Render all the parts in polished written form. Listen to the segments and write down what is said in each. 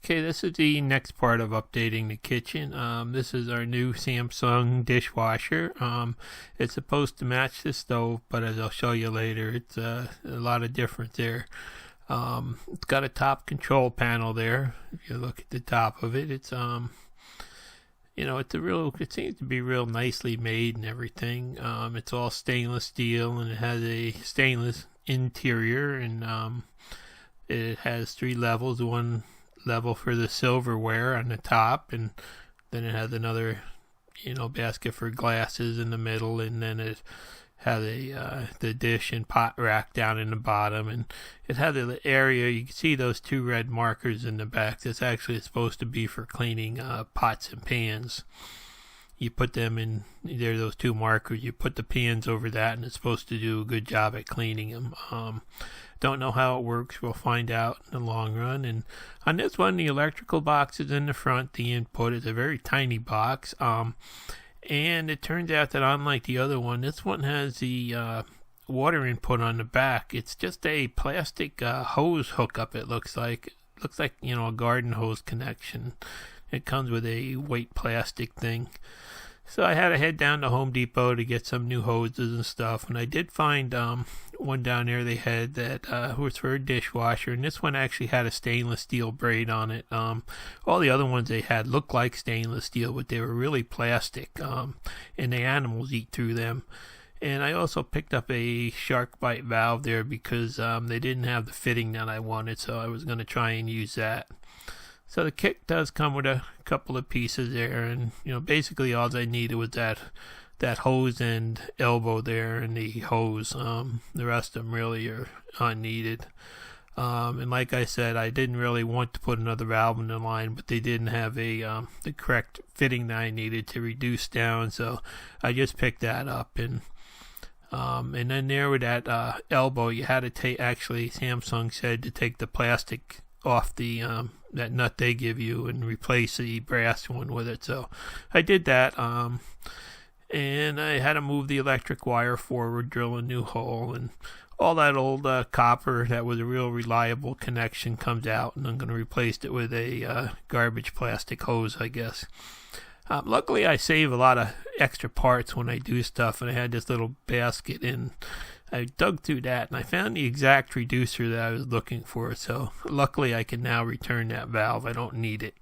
Okay, this is the next part of updating the kitchen. This is our new Samsung dishwasher. It's supposed to match the stove, but as I'll show you later, it's a lot of different there. It's got a top control panel there. If you look at the top of it, it's it seems to be real nicely made and everything. It's all stainless steel, and it has a stainless interior, and it has 3 levels. One level for the silverware on the top, and then it has another basket for glasses in the middle, and then it has the dish and pot rack down in the bottom, and it has an area. You can see those 2 red markers in the back. That's actually supposed to be for cleaning pots and pans. You put them in there, those 2 markers, you put the pans over that, and it's supposed to do a good job at cleaning them. Don't know how it works. We'll find out in the long run. And on this one, the electrical box is in the front. The input is a very tiny box. And it turns out that unlike the other one, this one has the water input on the back. It's just a plastic hose hookup, it looks like. It looks like, a garden hose connection. It comes with a white plastic thing. So I had to head down to Home Depot to get some new hoses and stuff, and I did find one down there they had that was for a dishwasher, and this one actually had a stainless steel braid on it. All the other ones they had looked like stainless steel, but they were really plastic, and the animals eat through them. And I also picked up a shark bite valve there because they didn't have the fitting that I wanted, so I was going to try and use that. So the kit does come with a couple of pieces there, and basically all I needed was that hose and elbow there and the hose. The rest of them really are unneeded. And like I said, I didn't really want to put another valve in the line, but they didn't have the correct fitting that I needed to reduce down, so I just picked that up. And then there with that elbow, you had to take. Actually, Samsung said to take the plastic off the that nut they give you and replace the brass one with it. So I did that, and I had to move the electric wire forward, drill a new hole, and all that old copper that was a real reliable connection comes out, and I'm going to replace it with a garbage plastic hose, I guess. Luckily, I save a lot of extra parts when I do stuff, and I had this little basket, and I dug through that, and I found the exact reducer that I was looking for. So luckily, I can now return that valve. I don't need it.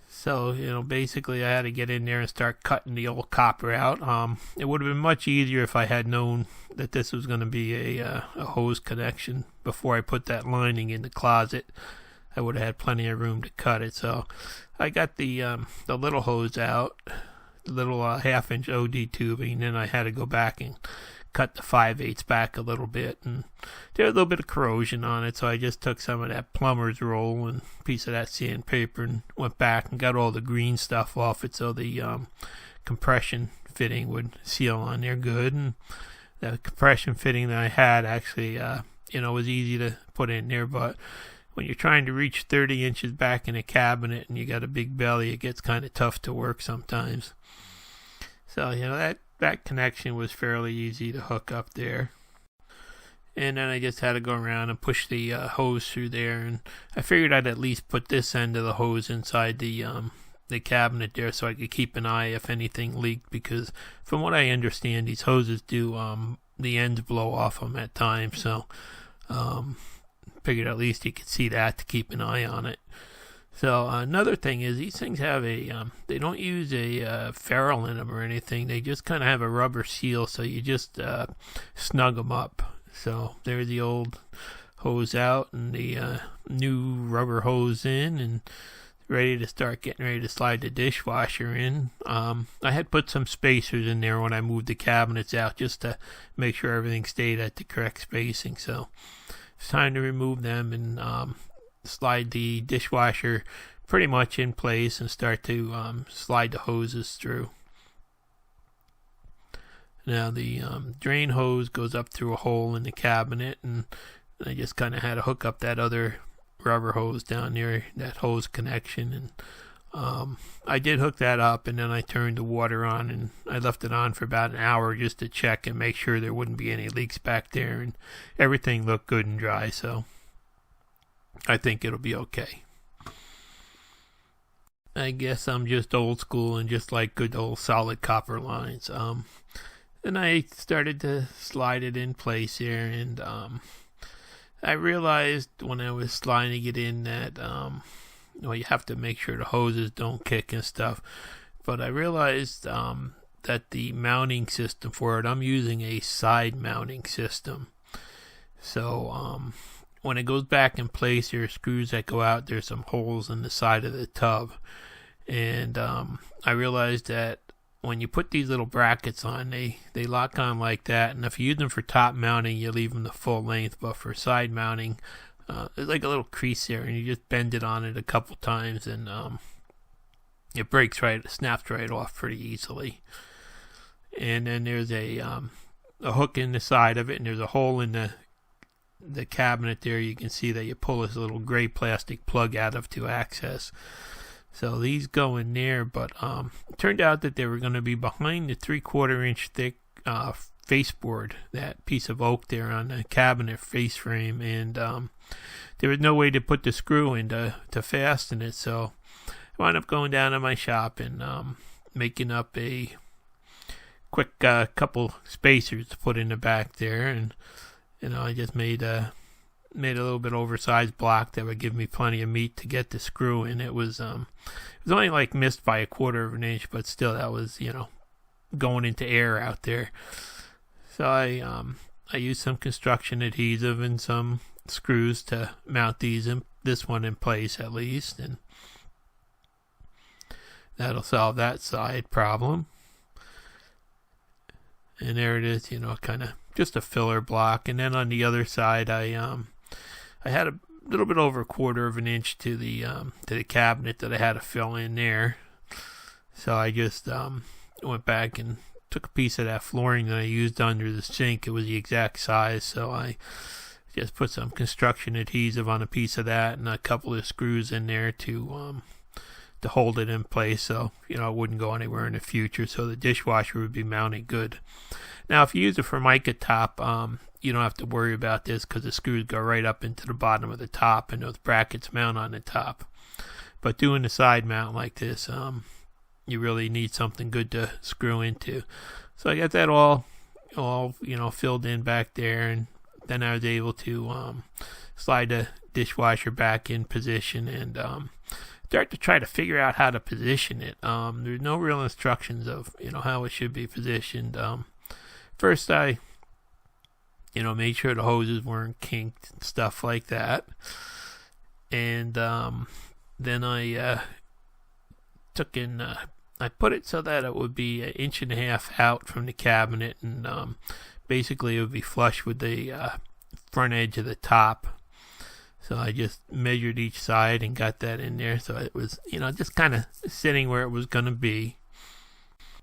So, basically, I had to get in there and start cutting the old copper out. It would have been much easier if I had known that this was going to be a hose connection before I put that lining in the closet. I would have had plenty of room to cut it. So I got the little hose out, the little 1/2-inch OD tubing, and then I had to go back and cut the 5/8 back a little bit, and there was a little bit of corrosion on it, so I just took some of that plumber's roll and a piece of that sandpaper and went back and got all the green stuff off it so the compression fitting would seal on there good. And the compression fitting that I had actually was easy to put in there, but when you're trying to reach 30 inches back in a cabinet and you got a big belly, it gets kind of tough to work sometimes. So that connection was fairly easy to hook up there. And then I just had to go around and push the hose through there, and I figured I'd at least put this end of the hose inside the cabinet there so I could keep an eye if anything leaked, because from what I understand, these hoses do the ends blow off them at times, so figured at least you could see that to keep an eye on it. So another thing is these things have they don't use a ferrule in them or anything. They just kind of have a rubber seal, so you just snug them up. So there's the old hose out and the new rubber hose in, and getting ready to slide the dishwasher in. I had put some spacers in there when I moved the cabinets out just to make sure everything stayed at the correct spacing. So it's time to remove them and slide the dishwasher pretty much in place and start to slide the hoses through. Now the drain hose goes up through a hole in the cabinet, and I just kind of had to hook up that other rubber hose down there, that hose connection, and I did hook that up, and then I turned the water on, and I left it on for about an hour just to check and make sure there wouldn't be any leaks back there, and everything looked good and dry, so I think it'll be okay. I guess I'm just old school and just like good old solid copper lines. And I started to slide it in place here, and I realized when I was sliding it in that you have to make sure the hoses don't kick and stuff. But I realized that the mounting system for it, I'm using a side mounting system. So when it goes back in place, there are screws that go out. There's some holes in the side of the tub. And I realized that when you put these little brackets on, they lock on like that. And if you use them for top mounting, you leave them the full length. But for side mounting, there's like a little crease there, and you just bend it on it a couple times, and it snaps right off pretty easily. And then there's a hook in the side of it, and there's a hole in the cabinet there. You can see that you pull this little gray plastic plug out of to access. So these go in there, but it turned out that they were going to be behind the 3/4 inch thick faceboard, that piece of oak there on the cabinet face frame, and there was no way to put the screw in to fasten it. So I wound up going down to my shop and making up a quick couple spacers to put in the back there, and I just made a little bit oversized block that would give me plenty of meat to get the screw in. It was only like missed by 1/4 inch, but still that was going into air out there. So I used some construction adhesive and some screws to mount this one in place at least, and that'll solve that side problem. And there it is, kind of just a filler block. And then on the other side, I had a little bit over 1/4 inch to the cabinet that I had to fill in there. So I just went back and took a piece of that flooring that I used under the sink. It was the exact size, so I just put some construction adhesive on a piece of that and a couple of screws in there to hold it in place, so it wouldn't go anywhere in the future, so the dishwasher would be mounted good. Now if you use a Formica top, you don't have to worry about this because the screws go right up into the bottom of the top and those brackets mount on the top. But doing a side mount like this, you really need something good to screw into. So I got that all filled in back there, and then I was able to slide the dishwasher back in position and start to try to figure out how to position it. There's no real instructions of how it should be positioned. First I made sure the hoses weren't kinked and stuff like that, and then I took in I put it so that it would be 1.5 inches out from the cabinet, and basically it would be flush with the front edge of the top. So I just measured each side and got that in there, so it was just kind of sitting where it was going to be.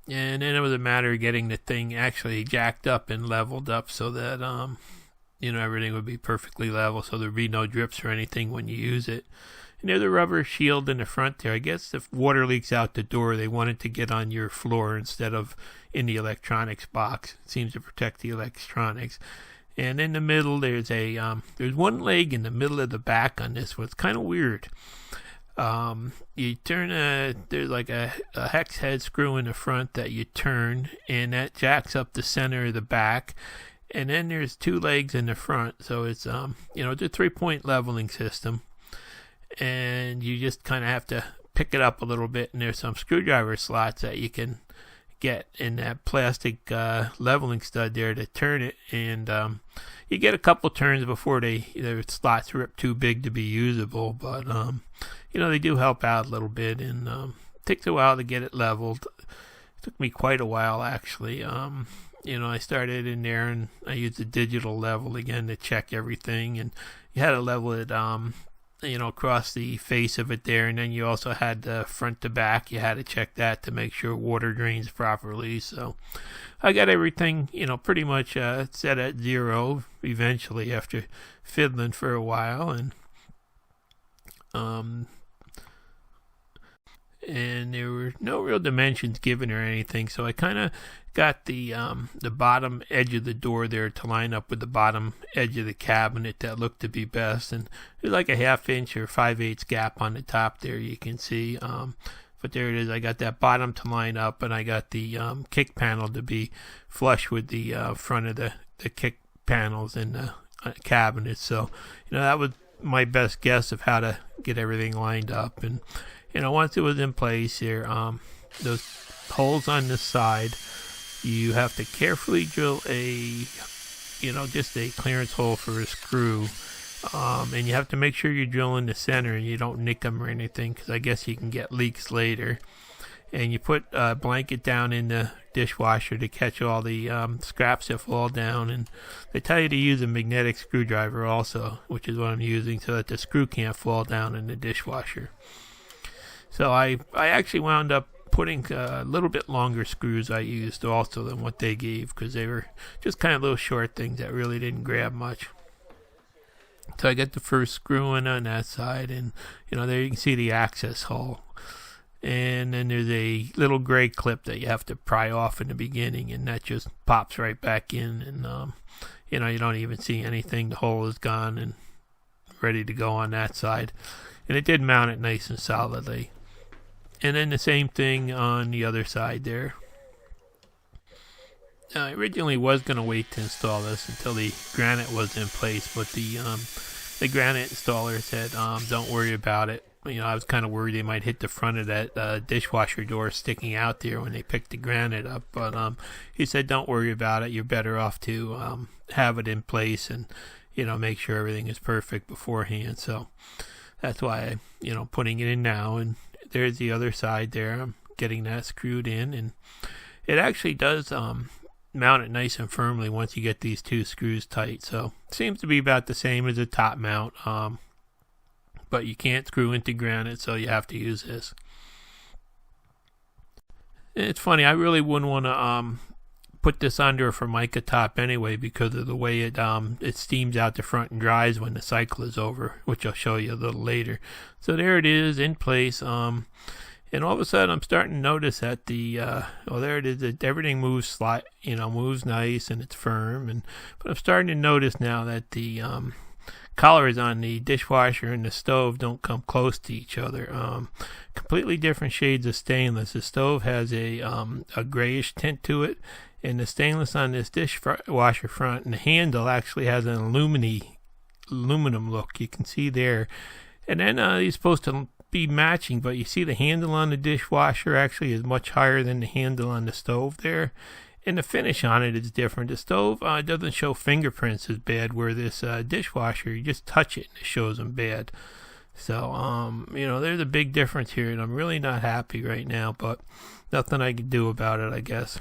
And then it was a matter of getting the thing actually jacked up and leveled up so that everything would be perfectly level, so there'd be no drips or anything when you use it. And there's a rubber shield in the front there. I guess if water leaks out the door, they want it to get on your floor instead of in the electronics box. It seems to protect the electronics. And in the middle, there's one leg in the middle of the back on this one. It's kind of weird. You turn there's like a hex head screw in the front that you turn, and that jacks up the center of the back. And then there's 2 legs in the front, so it's it's a 3-point leveling system. And you just kind of have to pick it up a little bit, and there's some screwdriver slots that you can get in that plastic leveling stud there to turn it, and you get a couple turns before their slots rip too big to be usable, but they do help out a little bit, and it takes a while to get it leveled. It took me quite a while actually. I started in there and I used the digital level again to check everything, and you had to level it across the face of it there, and then you also had the front to back. You had to check that to make sure water drains properly. So I got everything pretty much set at 0 eventually after fiddling for a while, and and there were no real dimensions given or anything, so I kind of got the bottom edge of the door there to line up with the bottom edge of the cabinet that looked to be best, and there's like a 1/2 inch or 5/8 gap on the top there, you can see, but there it is. I got that bottom to line up, and I got the kick panel to be flush with the front of the kick panels in the cabinet. So, that was my best guess of how to get everything lined up. And, once it was in place here, those holes on this side, you have to carefully drill just a clearance hole for a screw. And you have to make sure you drill in the center and you don't nick them or anything, because I guess you can get leaks later. And you put a blanket down in the dishwasher to catch all the scraps that fall down. And they tell you to use a magnetic screwdriver also, which is what I'm using, so that the screw can't fall down in the dishwasher. So I actually wound up putting a little bit longer screws I used also than what they gave, because they were just kind of little short things that really didn't grab much. So I got the first screw in on that side, and there you can see the access hole. And then there's a little gray clip that you have to pry off in the beginning, and that just pops right back in, and you don't even see anything. The hole is gone and ready to go on that side. And it did mount it nice and solidly. And then the same thing on the other side there. I originally was going to wait to install this until the granite was in place, but the granite installer said, don't worry about it. I was kind of worried they might hit the front of that dishwasher door sticking out there when they picked the granite up, but he said, don't worry about it. You're better off to have it in place and, make sure everything is perfect beforehand. So that's why I'm, putting it in now, and there's the other side there. I'm getting that screwed in, and it actually does mount it nice and firmly once you get these two screws tight. So it seems to be about the same as a top mount, but you can't screw into granite, so you have to use this. And it's funny, I really wouldn't want to put this under a Formica top anyway, because of the way it steams out the front and dries when the cycle is over, which I'll show you a little later. So there it is in place. And all of a sudden, I'm starting to notice that there it is. That everything moves moves nice and it's firm. But I'm starting to notice now that the collars on the dishwasher and the stove don't come close to each other. Completely different shades of stainless. The stove has a grayish tint to it, and the stainless on this dishwasher front and the handle actually has an aluminum look. You can see there. And then you're supposed to be matching, but you see the handle on the dishwasher actually is much higher than the handle on the stove there, and the finish on it is different. The stove doesn't show fingerprints as bad, where this dishwasher, you just touch it and it shows them bad. So there's a big difference here, and I'm really not happy right now, but nothing I can do about it, I guess.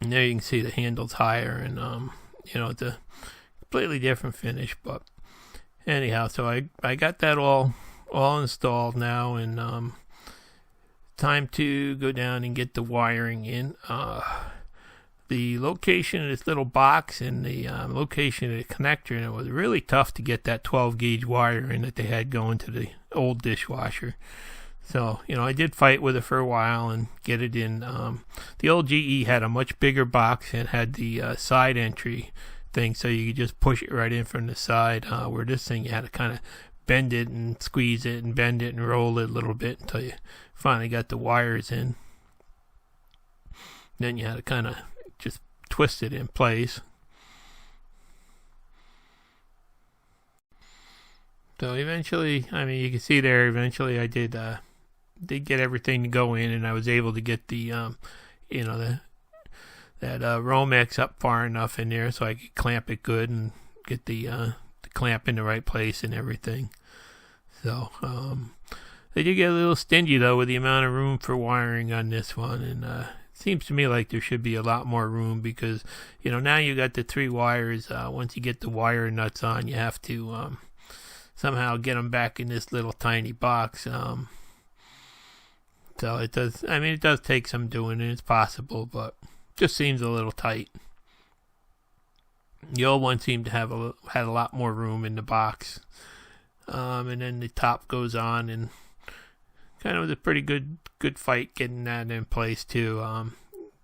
And there you can see the handle's higher, and it's a completely different finish. But anyhow, so I got that all installed now, and time to go down and get the wiring in. The location of this little box and the location of the connector, and it was really tough to get that 12 gauge wire in that they had going to the old dishwasher. So I did fight with it for a while and get it in. The old GE had a much bigger box and had the side entry thing, so you could just push it right in from the side, where this thing you had to kind of bend it and squeeze it and bend it and roll it a little bit until you finally got the wires in. Then you had to kind of just twist it in place. So eventually, you can see there, eventually I did get everything to go in, and I was able to get the that Romex up far enough in there so I could clamp it good and get the clamp in the right place and everything. So they did get a little stingy though with the amount of room for wiring on this one, and it seems to me like there should be a lot more room, because now you got the 3 wires. Once you get the wire nuts on, you have to somehow get them back in this little tiny box. So it does. It does take some doing, and it's possible, but just seems a little tight. The old one seemed to had a lot more room in the box, and then the top goes on and kind of was a pretty good fight getting that in place too.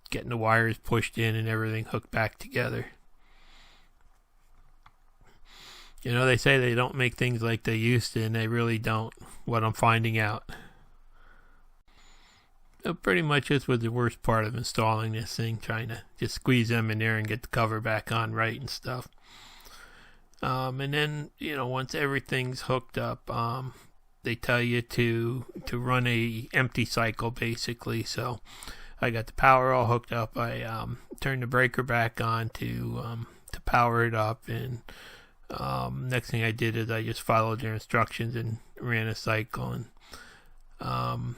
Getting the wires pushed in and everything hooked back together. You know, they say they don't make things like they used to, and they really don't, what I'm finding out. So pretty much this was the worst part of installing this thing, trying to just squeeze them in there and get the cover back on right and stuff. And then, you know, once everything's hooked up, they tell you to run a empty cycle basically. So I got the power all hooked up. I turned the breaker back on to power it up, and next thing I did is I just followed their instructions and ran a cycle. And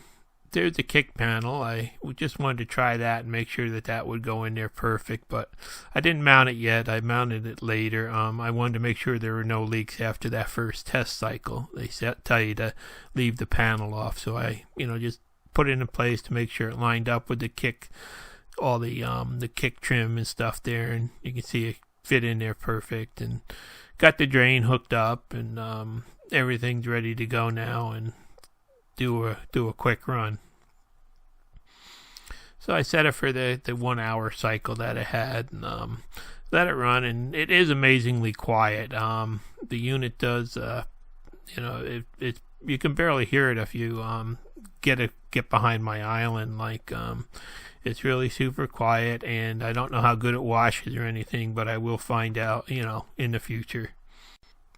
there's the kick panel. I just wanted to try that and make sure that would go in there perfect, but I didn't mount it yet. I mounted it later. I wanted to make sure there were no leaks after that first test cycle. They tell you to leave the panel off, so I, you know, just put it in place to make sure it lined up with the kick, all the kick trim and stuff there, and you can see it fit in there perfect. And got the drain hooked up, and everything's ready to go now and do a quick run. So I set it for the 1 hour cycle that it had, and let it run, and it is amazingly quiet. The unit does, you know, it you can barely hear it if you get behind my island. Like, it's really super quiet, and I don't know how good it washes or anything, but I will find out, you know, in the future.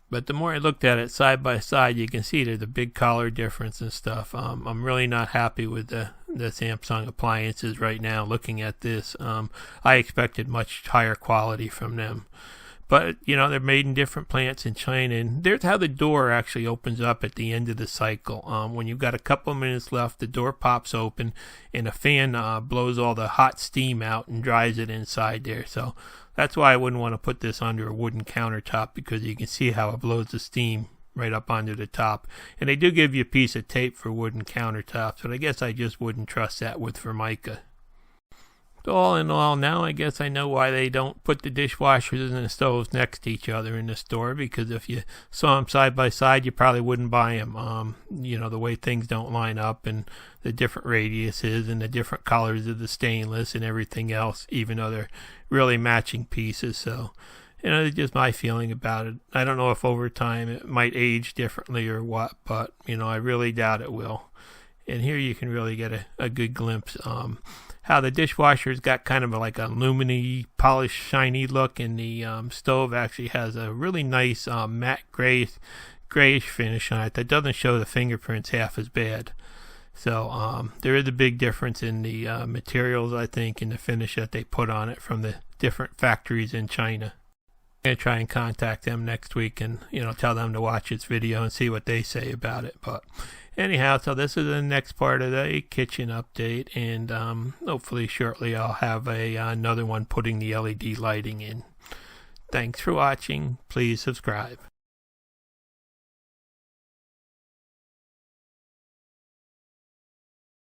But the more I looked at it side by side, you can see there's a big color difference and stuff. I'm really not happy with the Samsung appliances right now. Looking at this, I expected much higher quality from them. But, you know, they're made in different plants in China. And there's how the door actually opens up at the end of the cycle. When you've got a couple minutes left, the door pops open, and a fan blows all the hot steam out and dries it inside there. So that's why I wouldn't want to put this under a wooden countertop, because you can see how it blows the steam right up onto the top. And they do give you a piece of tape for wooden countertops, but I guess I just wouldn't trust that with Formica. So all in all, now I guess I know why they don't put the dishwashers and the stoves next to each other in the store, because if you saw them side by side, you probably wouldn't buy them. You know, the way things don't line up, and the different radiuses and the different colors of the stainless and everything else, even though they're really matching pieces. So, you know, it's just my feeling about it. I don't know if over time it might age differently or what, but, you know, I really doubt it will. And here you can really get a good glimpse how the dishwasher's got kind of like a aluminy, polished, shiny look, and the stove actually has a really nice matte grayish finish on it that doesn't show the fingerprints half as bad. So there is a big difference in the materials, I think, and the finish that they put on it from the different factories in China. I'm going to try and contact them next week and, you know, tell them to watch this video and see what they say about it. But anyhow, so this is the next part of the kitchen update, and hopefully shortly I'll have another one putting the LED lighting in. Thanks for watching. Please subscribe.